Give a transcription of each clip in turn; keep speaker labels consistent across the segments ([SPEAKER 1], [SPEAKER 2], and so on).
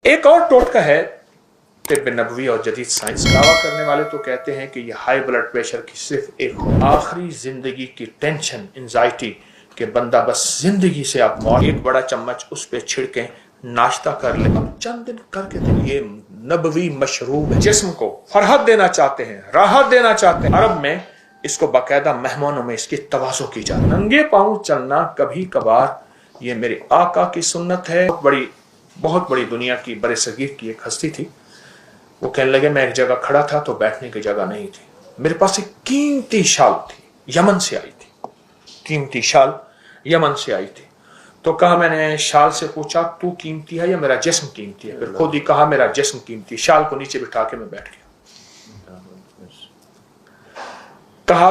[SPEAKER 1] एक और टोटका है तिब्ब नबवी और जदीद साइंस। दावा करने वाले तो कहते हैं कि ये हाई ब्लड प्रेशर की सिर्फ एक आखिरी जिंदगी की टेंशन, एंजाइटी कि बंदा बस जिंदगी से आप मौत, एक बड़ा चम्मच उस पे छिड़के नाश्ता कर ले, अब चंद दिन करके दिन। ये नबवी मशरूब है, जिस्म को फरहत देना चाहते हैं, राहत देना चाहते हैं। अरब में इसको बाकायदा मेहमानों में इसकी तवाज़ो की जाती है। नंगे पांव चलना कभी कभार ये मेरे आका की सुन्नत है। बहुत बड़ी दुनिया की बड़े सगीर की एक हस्ती थी। वो कहने लगे मैं एक जगह खड़ा था तो बैठने की जगह नहीं थी, मेरे पास एक कीमती शाल थी, यमन से आई थी, कीमती शाल यमन से आई थी। तो कहा, मैंने शाल से पूछा तू कीमती है या मेरा जिस्म कीमती है? फिर खुद ही कहा मेरा जिस्म कीमती। शाल को नीचे बिठा के मैं बैठ गया। कहा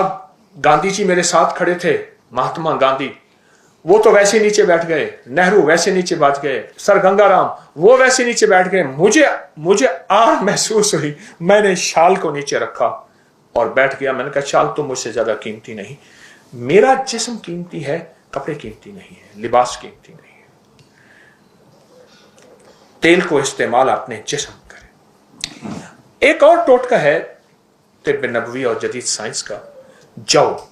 [SPEAKER 1] गांधी जी मेरे साथ खड़े थे, महात्मा गांधी, वो तो वैसे नीचे बैठ गए, नेहरू वैसे नीचे बैठ गए, सर गंगाराम वो वैसे नीचे बैठ गए। मुझे आह महसूस हुई, मैंने शाल को नीचे रखा और बैठ गया। मैंने कहा शाल तो मुझसे ज्यादा कीमती नहीं, मेरा जिस्म कीमती है, कपड़े कीमती नहीं है, लिबास कीमती नहीं है। तेल को इस्तेमाल अपने जिस्म करें। एक और टोटका है तिब्ब नबवी और जदीद साइंस का, जौ।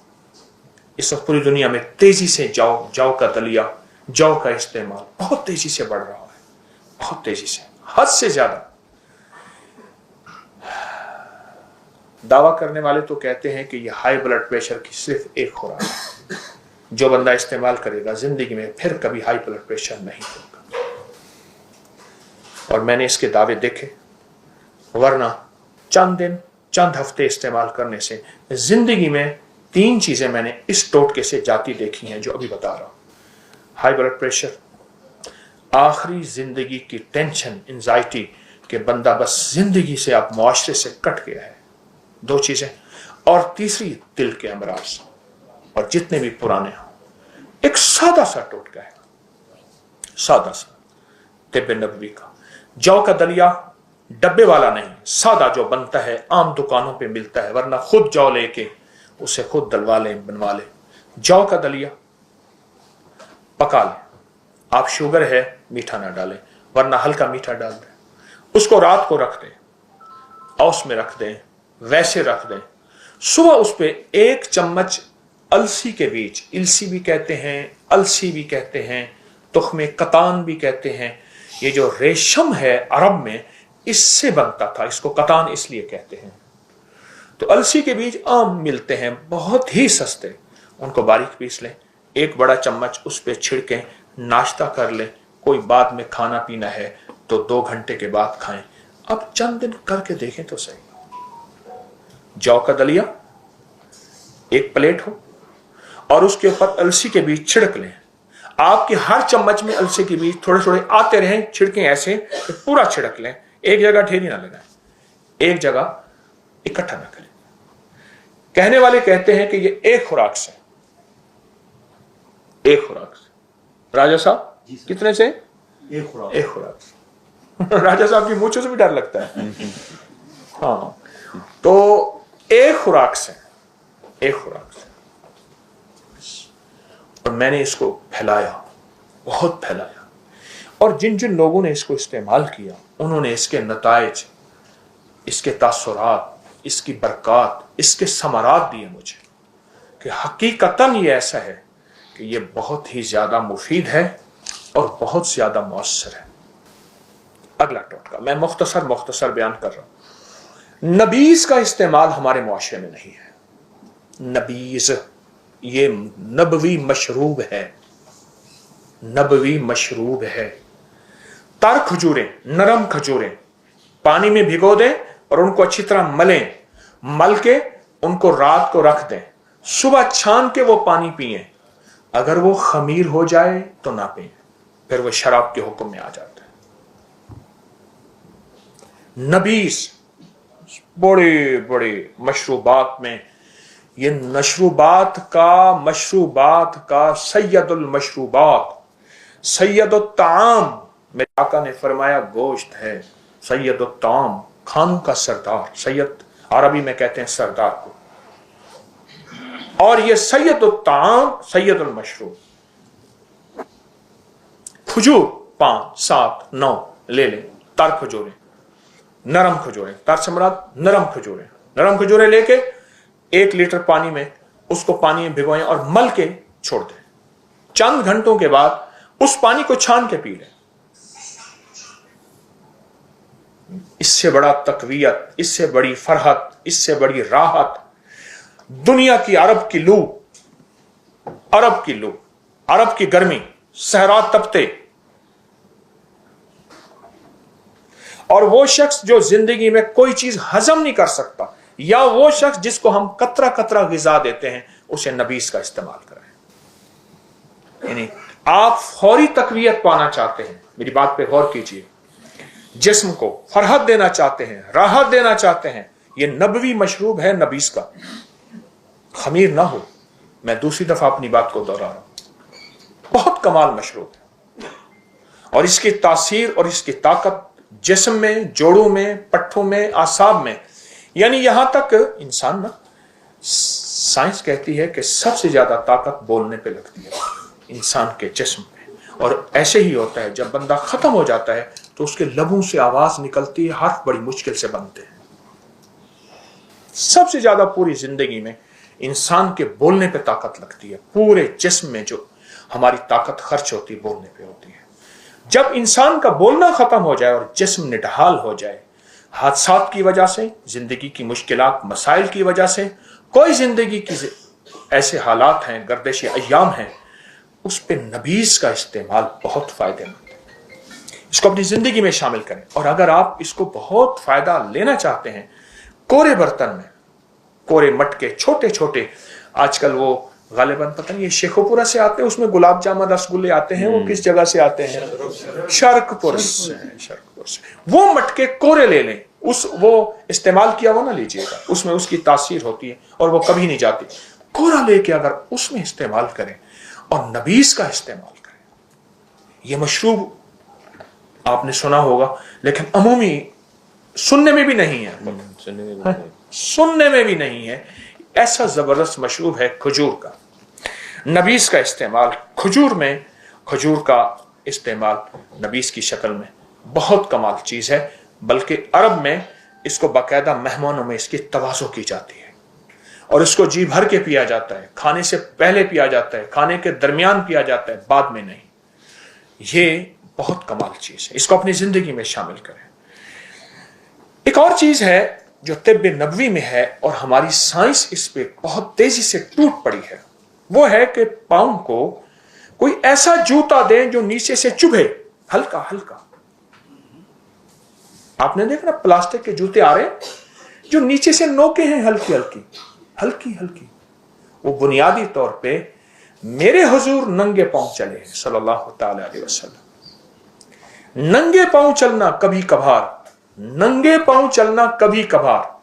[SPEAKER 1] इस वक्त पूरी दुनिया में तेजी से जौ का दलिया, जौ का इस्तेमाल बहुत तेजी से बढ़ रहा है, बहुत तेजी से, हद से ज्यादा। दावा करने वाले तो कहते हैं कि यह हाई ब्लड प्रेशर की सिर्फ एक खुराक है, जो बंदा इस्तेमाल करेगा जिंदगी में फिर कभी हाई ब्लड प्रेशर नहीं होगा। और मैंने इसके दावे देखे, वरना चंद दिन चंद हफ्ते इस्तेमाल करने से जिंदगी में 3 चीजें मैंने इस टोटके से जाती देखी हैं जो अभी बता रहा हूं। हाई ब्लड प्रेशर, आखिरी जिंदगी की टेंशन, एंजाइटी कि बंदा बस जिंदगी से आप मुआशरे से कट गया है, 2 चीजें। और तीसरी दिल के अमराज, और जितने भी पुराने हों। एक सादा सा टोटका है, सादा सा तिब्ब नबवी का। जौ का दलिया डब्बे वाला नहीं, सादा जो बनता है, आम दुकानों पे मिलता है, वरना खुद जौ लेके उसे खुद दलवा लें, बनवा लें। जौ का दलिया पका लें। आप शुगर है मीठा ना डालें, वरना हल्का मीठा डाल दें। उसको रात को रख दें, औस में रख दें, वैसे रख दें। सुबह उस पे 1 चम्मच अलसी के बीज, इलसी भी कहते हैं, अलसी भी कहते हैं, तुख्मे कतान भी कहते हैं। ये जो रेशम है अरब में इससे बनता था, इसको कतान इसलिए कहते हैं। तो अलसी के बीज आम मिलते हैं, बहुत ही सस्ते, उनको बारीक पीस लें, 1 बड़ा चम्मच उस पे छिड़कें, नाश्ता कर लें। कोई बाद में खाना पीना है तो 2 घंटे के बाद खाएं। अब चंद दिन करके देखें तो सही। जौ का दलिया 1 प्लेट हो और उसके ऊपर अलसी के बीज छिड़क लें। आपके हर चम्मच में अलसी के बीज थोड़े थोड़े आते रहें, छिड़कें ऐसे कि पूरा छिड़क लें, एक जगह ढेरी ना लगाएं, एक जगह इकट्ठा ना करें। कहने वाले कहते हैं कि ये एक खुराक से, एक खुराक से। राजा साहब कितने से? एक खुराक से। राजा साहब की मूंछों से भी डर लगता है। हाँ, तो एक खुराक से, एक खुराक से। और मैंने इसको फैलाया, बहुत फैलाया, और जिन जिन लोगों ने इसको इस्तेमाल किया उन्होंने इसके नताइज, इसके तासुरात, इसकी बरकत, इसके समरात दिए मुझे कि हकीकतन ये ऐसा है कि ये बहुत ही ज्यादा मुफीद है और बहुत ज्यादा मौसर है। अगला टोटका मैं मुख्तसर बयान कर रहा हूं। नबीज का इस्तेमाल हमारे मुआशरे में नहीं है। नबीज ये नबवी मशरूब है, नबवी मशरूब है। तर खजूरें, नरम खजूरें पानी में भिगो दें और उनको अच्छी तरह मलें, मल के उनको रात को रख दें, सुबह छान के वो पानी पिएं। अगर वो खमीर हो जाए तो ना पिएं, फिर वो शराब के हुक्म में आ जाता है। नबीस बड़े बड़े मशरूबात में, ये मशरूबात का सैयदुल मशरूबात, सैयदुल ताम, मेरे आका ने फरमाया गोश्त है, सैयदुल ताम खानों का सरदार। सैयद अरबी में कहते हैं सरदार को। और ये सैयदुल ताम, सैयदुल मशरूब। खजूर 5, 7, 9 ले लें, तर खजूरें, नरम खजूरें, तर से मुराद नरम खजूरें। नरम खजूरें लेके 1 लीटर पानी में उसको पानी में भिगोएं और मल के छोड़ दें। चंद घंटों के बाद उस पानी को छान के पी लें। इससे बड़ा तकवीयत, इससे बड़ी फरहत, इससे बड़ी राहत दुनिया की अरब की लू, अरब की गर्मी, सहरा तपते, और वो शख्स जो जिंदगी में कोई चीज हजम नहीं कर सकता, या वो शख्स जिसको हम कतरा कतरा गिजा देते हैं, उसे नबीस का इस्तेमाल करें। यानी आप फौरी तकवीयत पाना चाहते हैं, मेरी बात पे गौर कीजिए, जिस्म को फरहत देना चाहते हैं, राहत देना चाहते हैं, ये नबवी मशरूब है नबीस का। खमीर ना हो, मैं दूसरी दफा अपनी बात को दोहरा रहा हूं, बहुत कमाल मशरूब है, और इसकी तासीर और इसकी ताकत जिस्म में, जोड़ों में, पट्ठों में, आसाब में, यानी यहां तक इंसान ना, साइंस कहती है कि सबसे ज्यादा ताकत बोलने पे लगती है इंसान के जिस्म में। और ऐसे ही होता है, जब बंदा खत्म हो जाता है तो उसके लबों से आवाज निकलती है, हर्फ बड़ी मुश्किल से बनते हैं। सबसे ज्यादा पूरी जिंदगी में इंसान के बोलने पे ताकत लगती है, पूरे जिस्म में जो हमारी ताकत खर्च होती है बोलने पे होती है। जब इंसान का बोलना खत्म हो जाए और जिस्म निढाल हो जाए, हादसात की वजह से, जिंदगी की मुश्किलात मसाइल की वजह से, कोई जिंदगी की ऐसे हालात हैं, गर्दिश अय्याम हैं, उस पे नबीस का इस्तेमाल बहुत फायदेमंद है। इसको अपनी जिंदगी में शामिल करें। और अगर आप इसको बहुत फायदा लेना चाहते हैं, कोरे बर्तन में, कोरे मटके छोटे छोटे, आजकल वो गालिबन पता नहीं ये शेखोपुरा से आते हैं, उसमें गुलाब जामुन रसगुल्ले आते हैं, वो किस जगह से आते हैं? शर्कपुर से। वो मटके कोरे ले लें, वो इस्तेमाल किया हुआ ना लीजिएगा, उसमें उसकी तासीर होती है और वो कभी नहीं जाती। कोरा लेके अगर उसमें इस्तेमाल करें और नबीस का इस्तेमाल करें, ये मशरूब आपने सुना होगा लेकिन अमूमी सुनने में भी नहीं है, सुनने में भी नहीं है। ऐसा जबरदस्त मशरूब है खजूर का। नबीस का इस्तेमाल खजूर में, खजूर का इस्तेमाल नबीस की शक्ल में बहुत कमाल चीज है। बल्कि अरब में इसको बाकायदा मेहमानों में इसकी तवाज़ो की जाती है और इसको जी भर के पिया जाता है। खाने से पहले पिया जाता है, खाने के दरमियान पिया जाता है, बाद में नहीं। ये बहुत कमाल चीज है, इसको अपनी जिंदगी में शामिल करें। एक और चीज है जो तिब्ब नबवी में है और हमारी साइंस इस पे बहुत तेजी से टूट पड़ी है, वो है कि पाँव को कोई ऐसा जूता दें जो नीचे से चुभे, हल्का हल्का। आपने देखा ना प्लास्टिक के जूते आ रहे हैं जो नीचे से नोके हैं, हल्की हल्की हल्की हल्की। वो बुनियादी तौर पे मेरे हुजूर नंगे पांव चले सल्लल्लाहु ताला अलैहि वसल्लम। नंगे पांव चलना कभी कभार, नंगे पांव चलना कभी कभार,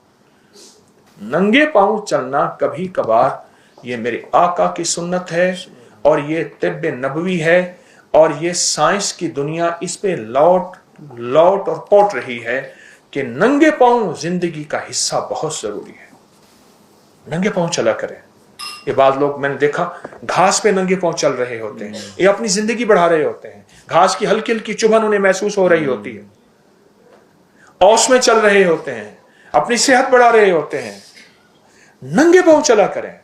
[SPEAKER 1] नंगे पांव चलना कभी कभार, ये मेरे आका की सुन्नत है और ये तिब्ब नबवी है। और ये साइंस की दुनिया इस पे लौट और पौट रही है कि नंगे पांव जिंदगी का हिस्सा बहुत जरूरी है। नंगे पांव चला करें। ये बाद लोग मैंने देखा घास पे नंगे पांव चल रहे होते हैं, ये अपनी जिंदगी बढ़ा रहे होते हैं। घास की हल्की हल्की चुभन उन्हें महसूस हो रही होती है, औस में चल रहे होते हैं, अपनी सेहत बढ़ा रहे होते हैं। नंगे पांव चला करें।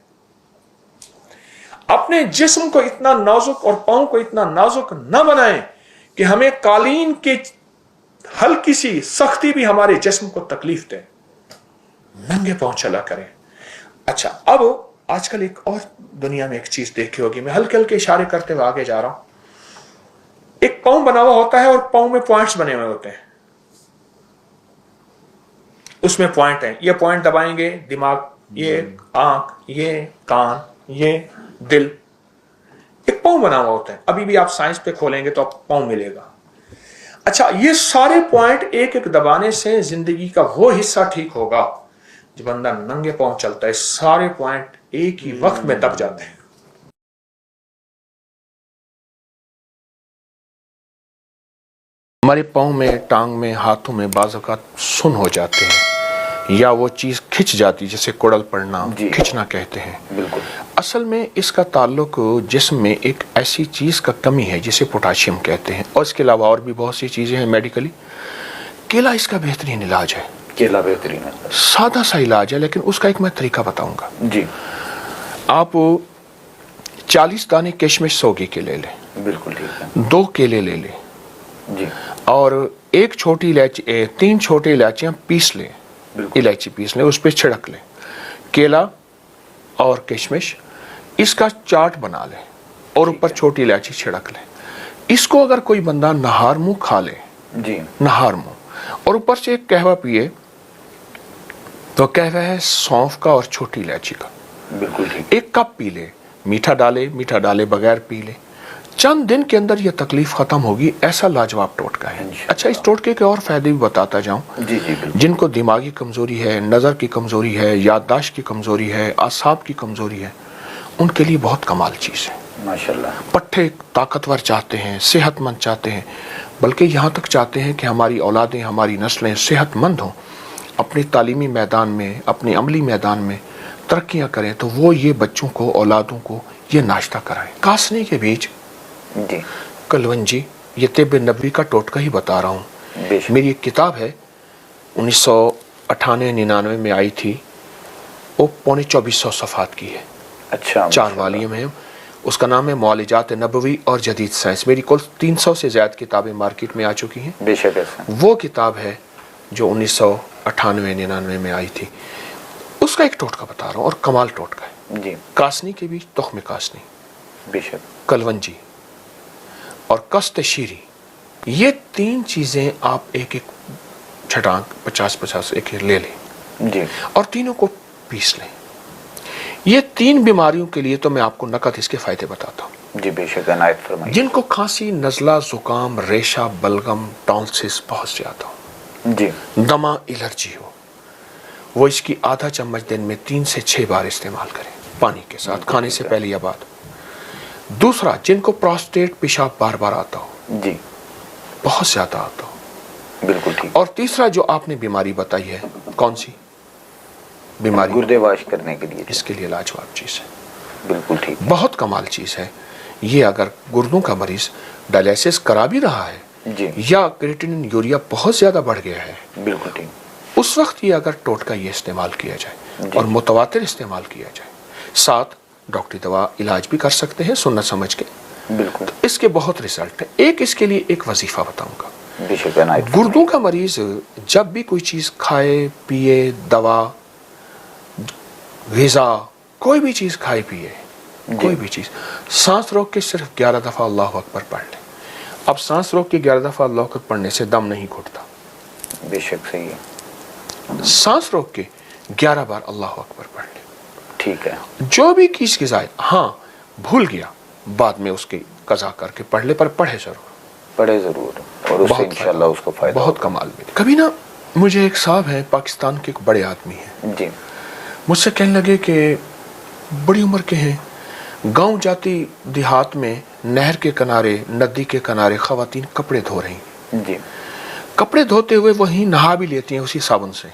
[SPEAKER 1] अपने जिस्म को इतना नाजुक और पांव को इतना नाजुक न बनाएं कि हमें कालीन की हल्की सी सख्ती भी हमारे जिस्म को तकलीफ दे। नंगे पांव चला करें। अच्छा, अब आजकल एक और दुनिया में एक चीज देखी होगी, मैं हल्के हल्के इशारे करते हुए आगे जा रहा हूं। एक पांव बना हुआ होता है और पांव में पॉइंट्स बने हुए होते हैं, उसमें पॉइंट है। ये पॉइंट दबाएंगे दिमाग, ये आंख, ये कान, ये दिल। एक पांव बना हुआ होता है। अभी भी आप साइंस पे खोलेंगे तो आप पांव मिलेगा। अच्छा, ये सारे पॉइंट एक एक दबाने से जिंदगी का वो हिस्सा ठीक होगा। जब बंदा नंगे पांव चलता है, सारे पॉइंट एक ही वक्त में दब जाते हैं। हमारे पांव में, टांग में, हाथों में बाज़ औक़ात सुन हो जाते हैं या वो चीज़ खिंच जाती, जैसे कुड़ल पड़ना, खिंचना कहते हैं। बिल्कुल। असल में इसका ताल्लुक जिस्म में एक ऐसी चीज़ का कमी है जिसे पोटाशियम कहते हैं, और इसके अलावा और भी बहुत सी चीज़ें हैं मेडिकली, کیلا اس کا بہترین علاج ہے.
[SPEAKER 2] کیلا بہترین ہے.
[SPEAKER 1] سادہ سا علاج ہے لیکن اس کا ایک میں طریقہ بتاؤں گا.
[SPEAKER 2] جی.
[SPEAKER 1] آپ 40 دانے کشمش سوگی کے لے لیں.
[SPEAKER 2] بالکل ٹھیک ہے.
[SPEAKER 1] 2 کیلے لے لیں.
[SPEAKER 2] جی.
[SPEAKER 1] اور 1 چھوٹی الائچی 3 چھوٹی الائچیاں پیس لیں. الائچی پیس لیں, اس پہ چھڑک لیں. کیلا اور کشمش اس کا چاٹ بنا لیں اور اوپر چھوٹی الائچی چھڑک لیں. اس کو اگر کوئی بندہ نہار منہ کھا لے,
[SPEAKER 2] جی,
[SPEAKER 1] نہار منہ, اور اوپر سے ایک قہوہ پیے, تو قہوہ ہے سونف کا اور چھوٹی الائچی کا.
[SPEAKER 2] بالکل ٹھیک.
[SPEAKER 1] 1 کپ پی لے, میٹھا ڈالے بغیر پی لے. چند دن کے اندر یہ تکلیف ختم ہوگی. ایسا لاجواب ٹوٹکا ہے. اچھا, اس ٹوٹکے کے اور فائدے بھی بتاتا جاؤں.
[SPEAKER 2] جی جی بالکل.
[SPEAKER 1] جن کو دماغی کمزوری ہے, نظر کی کمزوری ہے, یادداشت کی کمزوری ہے, اعصاب کی کمزوری ہے, ان کے لیے بہت کمال چیز ہے.
[SPEAKER 2] ماشاءاللہ.
[SPEAKER 1] پٹھے طاقتور چاہتے ہیں, صحت مند چاہتے ہیں, بلکہ یہاں تک چاہتے ہیں کہ ہماری اولادیں, ہماری نسلیں صحت مند ہوں, اپنی تعلیمی میدان میں, اپنی عملی میدان میں ترقیاں کریں, تو وہ یہ بچوں کو, اولادوں کو یہ ناشتہ کرائیں. کاسنی کے بیج,
[SPEAKER 2] جی,
[SPEAKER 1] کلونجی, یہ طب نبوی کا ٹوٹکا ہی بتا رہا ہوں. میری ایک کتاب ہے 1998-99 میں آئی تھی, وہ 2400 صفحات کی ہے.
[SPEAKER 2] اچھا.
[SPEAKER 1] 4 والیوم ہے. اس کا نام ہے معالجات نبوی اور جدید سائنس. میری کل 300 سے زیادہ کتابیں مارکیٹ میں آ چکی ہیں.
[SPEAKER 2] بے شک ایسا.
[SPEAKER 1] وہ کتاب ہے جو 1998-99 میں آئی تھی. اس کا ایک ٹوٹکا بتا رہا ہوں, اور کمال ٹوٹکا ہے.
[SPEAKER 2] جی.
[SPEAKER 1] کاسنی کے بیچ, تخم کاسنی,
[SPEAKER 2] بے شک,
[SPEAKER 1] کلونجی اور کست شیری, یہ 3 چیزیں آپ ایک چھٹانک 50-50 ایک لے لیں.
[SPEAKER 2] جی.
[SPEAKER 1] اور تینوں کو پیس لیں. یہ 3 بیماریوں کے لیے تو میں آپ کو نقد اس کے فائدے بتاتا ہوں.
[SPEAKER 2] جی بے شک, عنایت فرمائیے.
[SPEAKER 1] جن کو کھانسی, نزلہ, زکام, ریشہ, بلغم, ٹونسس بہت زیادہ ہو,
[SPEAKER 2] جی,
[SPEAKER 1] دمہ, الرجی ہو, وہ اس کی آدھا چمچ دن میں 3 سے 6 بار استعمال کریں, پانی کے ساتھ, کھانے سے پہلے یا بعد. دوسرا, جن کو پراسٹیٹ, پیشاب بار بار آتا ہو,
[SPEAKER 2] جی,
[SPEAKER 1] بہت زیادہ آتا ہو.
[SPEAKER 2] بالکل ٹھیک.
[SPEAKER 1] اور تیسرا جو آپ نے بیماری بتائی ہے, کون سی بیماری؟
[SPEAKER 2] گردے واش کرنے کے لیے.
[SPEAKER 1] اس کے لیے لاجواب چیز ہے.
[SPEAKER 2] بالکل ٹھیک.
[SPEAKER 1] بہت کمال چیز ہے یہ. اگر گردوں کا مریض ڈائلیسس کرا بھی رہا ہے,
[SPEAKER 2] جی,
[SPEAKER 1] یا کریٹینن یوریا بہت زیادہ بڑھ گیا ہے,
[SPEAKER 2] بالکل ٹھیک,
[SPEAKER 1] اس وقت یہ اگر ٹوٹکا یہ استعمال کیا جائے, اور متواتر استعمال کیا جائے, ساتھ ڈاکٹری دوا علاج بھی کر سکتے ہیں سنت سمجھ کے,
[SPEAKER 2] بالکل,
[SPEAKER 1] اس کے بہت ریزلٹ ہیں. ایک اس کے لیے ایک وظیفہ بتاؤں گا.
[SPEAKER 2] بے شک, عنایت.
[SPEAKER 1] گردوں کا مریض جب بھی کوئی چیز کھائے, پیے, دوا, غذا, کوئی بھی چیز کھائے پیے, کوئی بھی چیز, سانس روک کے صرف 11 دفعہ اللہ اکبر پڑھ لیں. اب سانس روک کے 11 دفعہ اللہ اکبر پڑھنے سے دم نہیں گھٹتا.
[SPEAKER 2] بے شک, صحیح ہے.
[SPEAKER 1] سانس روک کے 11 بار اللہ اکبر پڑھ لیں.
[SPEAKER 2] ٹھیک ہے.
[SPEAKER 1] جو بھی چیز کی زائد, ہاں بھول گیا, بعد میں اس کی قضا کر کے پڑھ لے, پر پڑھے ضرور,
[SPEAKER 2] پڑھے ضرور, اور اس سے انشاءاللہ اس کو فائدہ
[SPEAKER 1] بہت کمال ملے. کبھی نا مجھے ایک صاحب ہے, پاکستان کے ایک بڑے آدمی ہیں,
[SPEAKER 2] جی,
[SPEAKER 1] مجھ سے کہنے لگے کہ بڑی عمر کے ہیں, گاؤں جاتی دیہات میں نہر کے کنارے, ندی کے کنارے خواتین کپڑے دھو رہی ہیں.
[SPEAKER 2] جی,
[SPEAKER 1] کپڑے دھوتے ہوئے وہیں نہا بھی لیتی ہیں اسی صابن سے.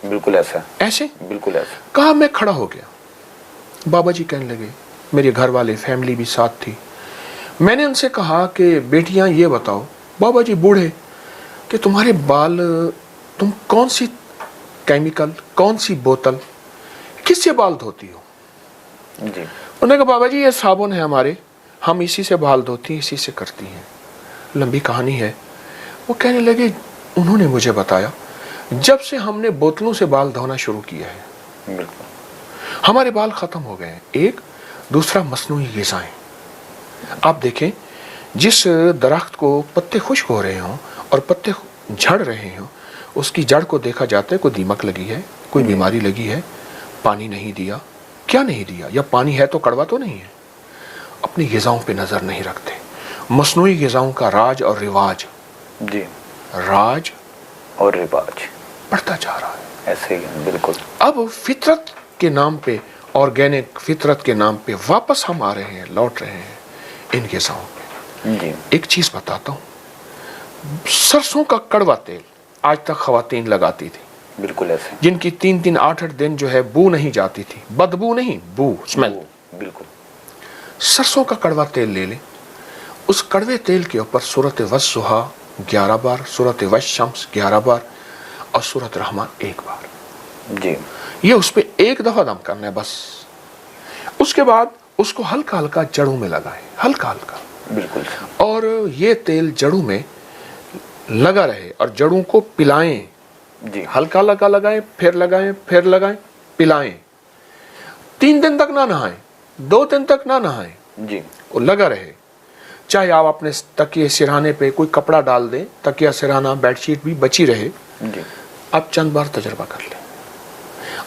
[SPEAKER 2] بالکل ایسا,
[SPEAKER 1] ایسے
[SPEAKER 2] بالکل ایسا.
[SPEAKER 1] کہا, میں کھڑا ہو گیا. بابا جی کہنے لگے, میرے گھر والے, فیملی بھی ساتھ تھی. میں نے ان سے کہا کہ بیٹیاں یہ بتاؤ, بابا جی بوڑھے, کہ تمہارے بال, تم کون سی کیمیکل, کون سی بوتل, کس سے بال دھوتی ہو؟
[SPEAKER 2] جی,
[SPEAKER 1] انہوں نے کہا, بابا جی یہ صابن ہے ہمارے, ہم اسی سے بال دھوتی ہیں, اسی سے کرتی ہیں. لمبی کہانی ہے. وہ کہنے لگے, انہوں نے مجھے بتایا, جب سے ہم نے بوتلوں سے بال دھونا شروع کیا ہے,
[SPEAKER 2] بالکل,
[SPEAKER 1] ہمارے بال ختم ہو گئے ہیں. ایک, دوسرا مصنوعی غذائیں. آپ دیکھیں, جس درخت کو پتے خشک ہو رہے ہوں اور پتے جھڑ رہے ہوں, اس کی جڑ کو دیکھا جاتا ہے, کوئی دیمک لگی ہے, کوئی بیماری لگی ہے, پانی نہیں دیا. کیا نہیں دیا؟ یا پانی ہے تو کڑوا تو نہیں ہے. اپنی غذاؤں پہ نظر نہیں رکھتے. مصنوعی غذاؤں کا راج اور رواج,
[SPEAKER 2] جی,
[SPEAKER 1] راج
[SPEAKER 2] اور رواج
[SPEAKER 1] بڑھتا جا رہا ہے.
[SPEAKER 2] ایسے ہی, بالکل.
[SPEAKER 1] اب فطرت کے نام پہ, آرگینک فطرت کے نام پہ واپس ہم آ رہے ہیں, لوٹ رہے ہیں ان غذاؤں پہ.
[SPEAKER 2] جی,
[SPEAKER 1] ایک چیز بتاتا ہوں, سرسوں کا کڑوا تیل آج تک خواتین لگاتی تھی,
[SPEAKER 2] بالکل ایسے,
[SPEAKER 1] جن کی 3-8 دن جو ہے بو نہیں جاتی تھی, بدبو نہیں, بو, اسمیل.
[SPEAKER 2] بالکل.
[SPEAKER 1] سرسوں کا کڑوا تیل لے لیں, اس کڑوے تیل کے اوپر سورۃ والضحیٰ 11 बार, सूरत वश-शम्स 11 बार और सूरत रहमान 1 बार।
[SPEAKER 2] जी।
[SPEAKER 1] ये उस पे 1 दफा दम करना है बस। उसके बाद उसको हल्का हल्का जड़ों में लगाएं, हल्का हल्का,
[SPEAKER 2] बिल्कुल।
[SPEAKER 1] और ये तेल जड़ों में लगा रहे और जड़ों को पिलाएं।
[SPEAKER 2] जी।
[SPEAKER 1] हल्का लगा लगाएं, फिर लगाएं, फिर लगाएं, पिलाएं। 3 दिन तक ना नहाएं, 2 दिन तक ना नहाएं,
[SPEAKER 2] जी।
[SPEAKER 1] वो लगा रहे। चाहे आप अपने तकिए सिरहाने पे कोई कपड़ा डाल दें, तकिया सिरहाना बेडशीट भी बची रहे,
[SPEAKER 2] जी।
[SPEAKER 1] आप चंद बार तजर्बा कर लें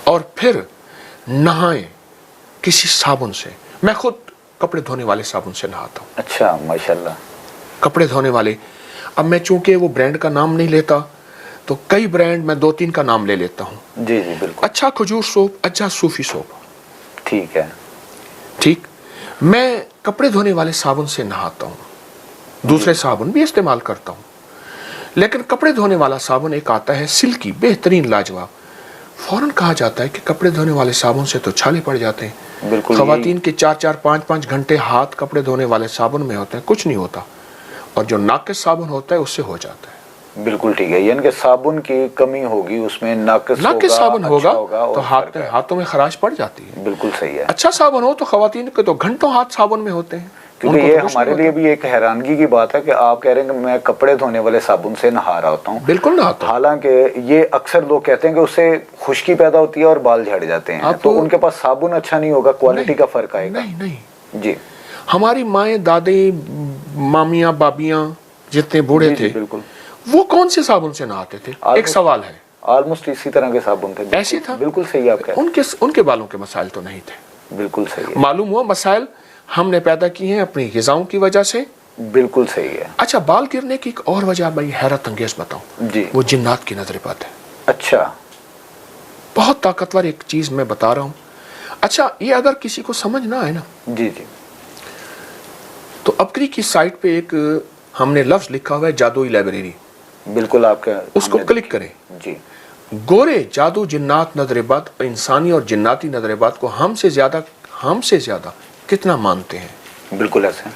[SPEAKER 1] और फिर नहाएं किसी साबुन से। मैं खुद कपड़े धोने वाले साबुन से नहाता हूँ।
[SPEAKER 2] अच्छा, माशाल्लाह।
[SPEAKER 1] कपड़े धोने वाले, अब मैं चूंकि वो ब्रांड का नाम नहीं लेता तो कई ब्रांड मैं 2-3 का नाम ले लेता हूँ।
[SPEAKER 2] जी जी बिल्कुल।
[SPEAKER 1] अच्छा खजूर सोप, अच्छा सूफी सोप,
[SPEAKER 2] ठीक है।
[SPEAKER 1] ठीक। मैं कपड़े धोने वाले साबुन से नहाता हूँ, दूसरे साबुन भी इस्तेमाल करता हूँ, लेकिन कपड़े धोने वाला साबुन एक आता है सिल्की, बेहतरीन, लाजवाब। फौरन कहा जाता है कि कपड़े धोने वाले साबुन से तो छाले पड़ जाते हैं।
[SPEAKER 2] बिल्कुल।
[SPEAKER 1] खवातीन के 4-4, 5-5 घंटे हाथ कपड़े धोने वाले साबुन में होते हैं, कुछ नहीं होता, और जो नाकिस साबुन होता है उससे हो जाता है।
[SPEAKER 2] बिल्कुल ठीक है, यानी कि साबुन की कमी होगी, उसमें नाकिस
[SPEAKER 1] साबुन
[SPEAKER 2] अच्छा
[SPEAKER 1] होगा तो हाथों में खराश पड़ जाती है।
[SPEAKER 2] बिल्कुल सही है।
[SPEAKER 1] अच्छा साबुन हो तो खवातीन के तो घंटों हाथ साबुन में होते हैं।
[SPEAKER 2] क्योंकि ये हमारे लिए भी एक हैरानगी की बात है कि आप कह रहे हैं कि मैं कपड़े धोने वाले साबुन से नहा रहा होता हूँ।
[SPEAKER 1] बिल्कुल नहाता हूँ।
[SPEAKER 2] हालांकि ये अक्सर लोग कहते हैं कि उससे खुश्की पैदा होती है और बाल झड़ जाते हैं, तो उनके पास साबुन अच्छा नहीं होगा, क्वालिटी का फर्क आएगा।
[SPEAKER 1] नहीं नहीं
[SPEAKER 2] जी।
[SPEAKER 1] हमारी माएँ, दादी, मामियाँ, बाबियाँ जितने बूढ़े थे,
[SPEAKER 2] बिल्कुल,
[SPEAKER 1] वो कौन से साबुन से नहाते थे? एक सवाल है।
[SPEAKER 2] ऑलमोस्ट इसी तरह के साबुन थे।
[SPEAKER 1] ऐसे था।
[SPEAKER 2] बिल्कुल सही आप कह रहे हैं।
[SPEAKER 1] उनके बालों के मसाइल तो नहीं थे।
[SPEAKER 2] बिल्कुल सही है।
[SPEAKER 1] मालूम हुआ मसाइल हमने पैदा किए हैं अपनी ग़िज़ाओं की वजह से।
[SPEAKER 2] बिल्कुल सही है।
[SPEAKER 1] अच्छा, बाल गिरने की एक और वजह भाई हैरत अंगेज बताऊं
[SPEAKER 2] जी।
[SPEAKER 1] वो जिन्नात की नजर बात है।
[SPEAKER 2] अच्छा,
[SPEAKER 1] बहुत ताकतवर एक चीज मैं बता रहा हूं। अच्छा, ये अगर किसी को समझ ना आए ना,
[SPEAKER 2] जी जी,
[SPEAKER 1] तो अबकरी की साइट पे एक हमने लफ्ज लिखा हुआ है, जादुई लाइब्रेरी।
[SPEAKER 2] बिल्कुल आपका,
[SPEAKER 1] उसको क्लिक करें।
[SPEAKER 2] जी।
[SPEAKER 1] गोरे जादू जिन्नात नजरेबाद, इंसानी और जिन्नाती नजरेबाद को हमसे ज्यादा कितना मानते हैं?
[SPEAKER 2] बिल्कुल ऐसे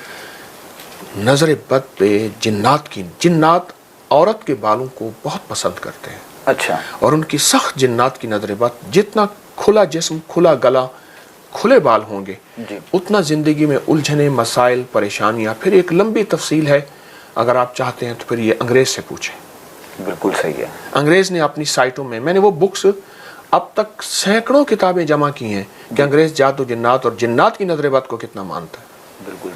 [SPEAKER 1] नजर बद पे जिन्नात औरत के बालों को बहुत पसंद करते हैं।
[SPEAKER 2] अच्छा।
[SPEAKER 1] और उनकी सख्त जिन्नात की नजर बद, जितना खुला जिस्म, खुला गला, खुले बाल होंगे, उतना जिंदगी में उलझने, मसाइल, परेशानियां। फिर एक लंबी तफसील है, अगर आप चाहते हैं तो फिर ये अंग्रेज से पूछें।
[SPEAKER 2] बिल्कुल सही है।
[SPEAKER 1] अंग्रेज ने अपनी साइटों में, मैंने वो बुक्स अब तक सैकड़ों किताबें जमा की हैं कि अंग्रेज जादू जिन्नात और जिन्नात की नजर बात को कितना मानता है।
[SPEAKER 2] बिल्कुल